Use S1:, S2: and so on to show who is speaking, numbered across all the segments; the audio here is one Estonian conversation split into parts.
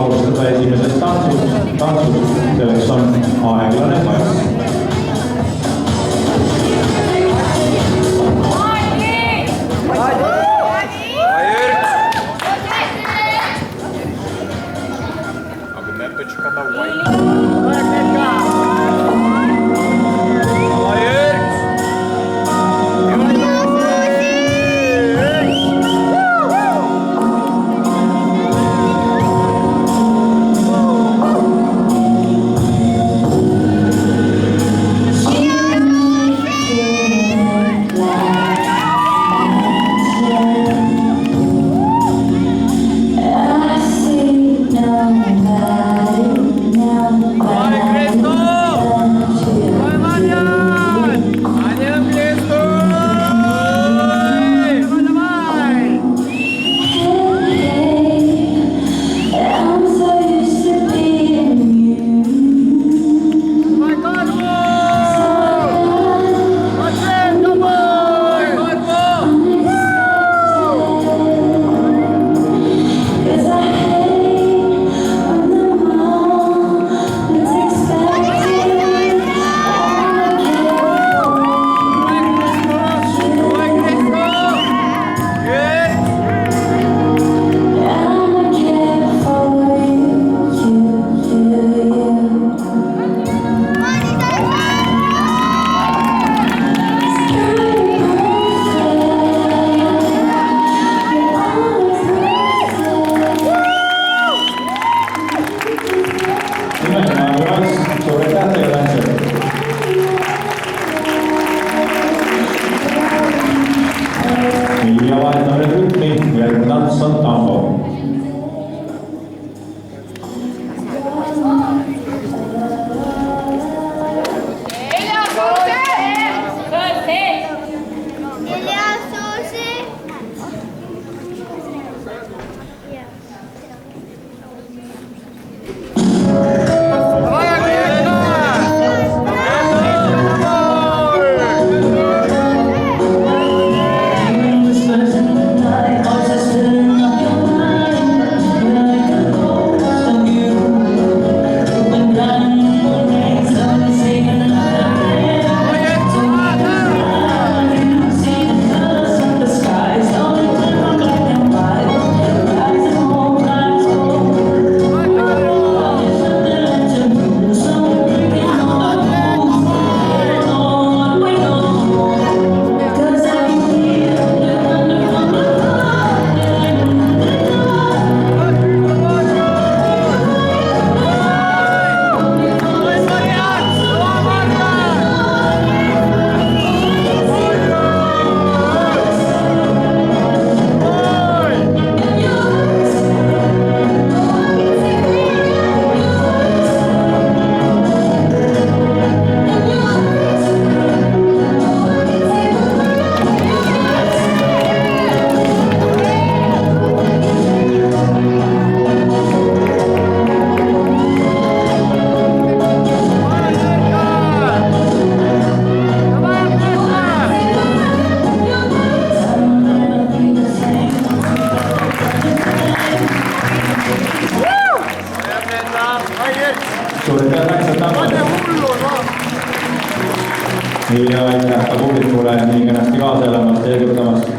S1: alustada esimesest tantsust, selleks on aeglane vals.
S2: Агнеточка, давай. Ja vahetame rütmi, järgmine tants on tango. Ja aitäh ka publikule nii kenasti kaasa elamast ja juhtamast.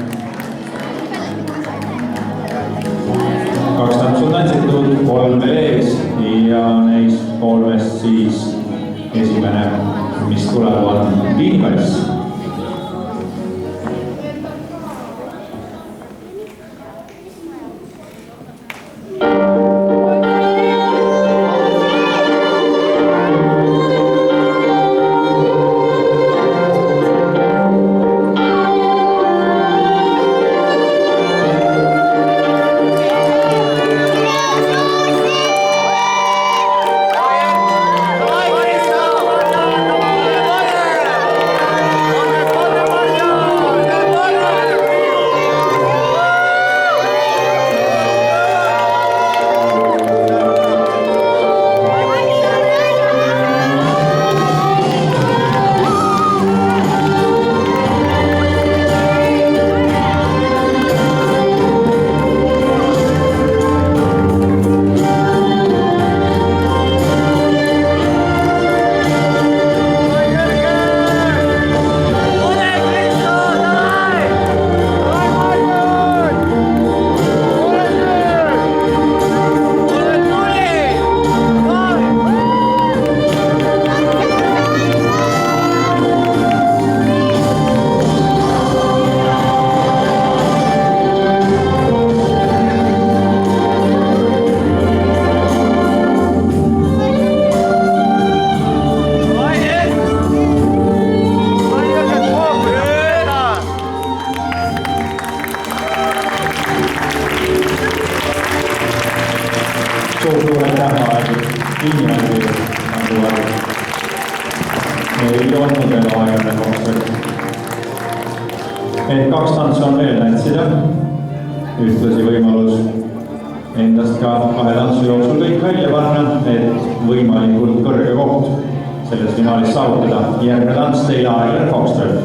S2: 2 tantsu on tantsitud, 3 veel ees ja neist 3-st siis esimene, mis tuleb, on Viinipäris. täheaegu kinnivalmis, nagu ei olnud veel aegade kontsert. Et 2 tantsu on veel tantsida, ühtlasi võimalus endast ka 2 tantsu jooksul kõik välja panna, et võimalikult kõrge koht selles finaalis saavutada. Järgmine tants teile Aeglanen Foxtrot.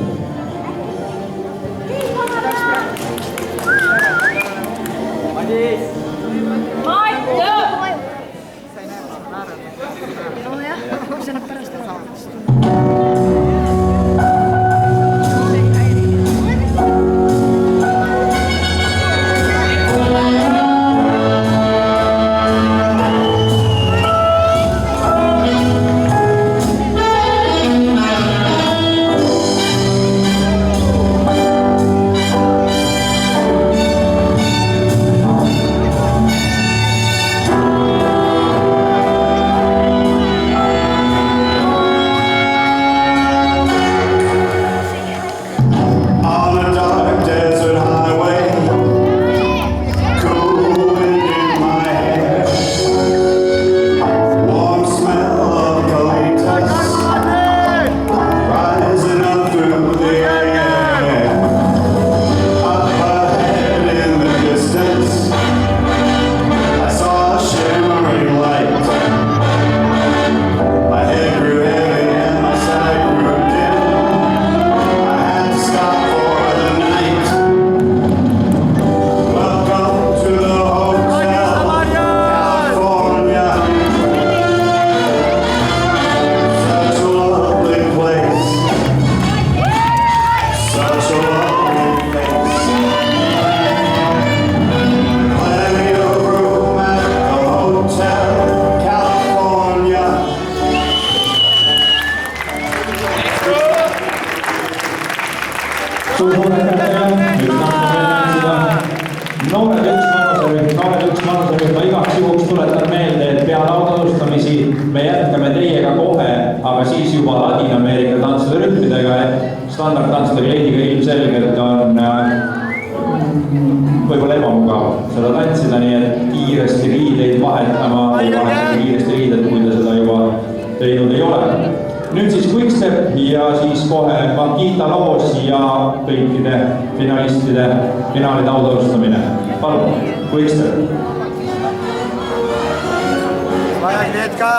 S2: Noored üks manusrühma igaks juhuks tuletan meelde, et peale autolustamisi me jätkame teiega kohe, aga siis juba Ladina-Ameerika tantsude rütmidega, et standardtantsude kleidiga ilmselgelt on võib-olla ebamugav seda tantsida, nii et kiiresti riideid vahetama või vahetada kiiresti riided, kui te seda juba teinud ei ole. Nüüd siis Quickstep ja siis kohe Makita loos ja kõikide finalistide finaalide autolustamine. Palun, Quickstep.
S3: Vaja Knetka!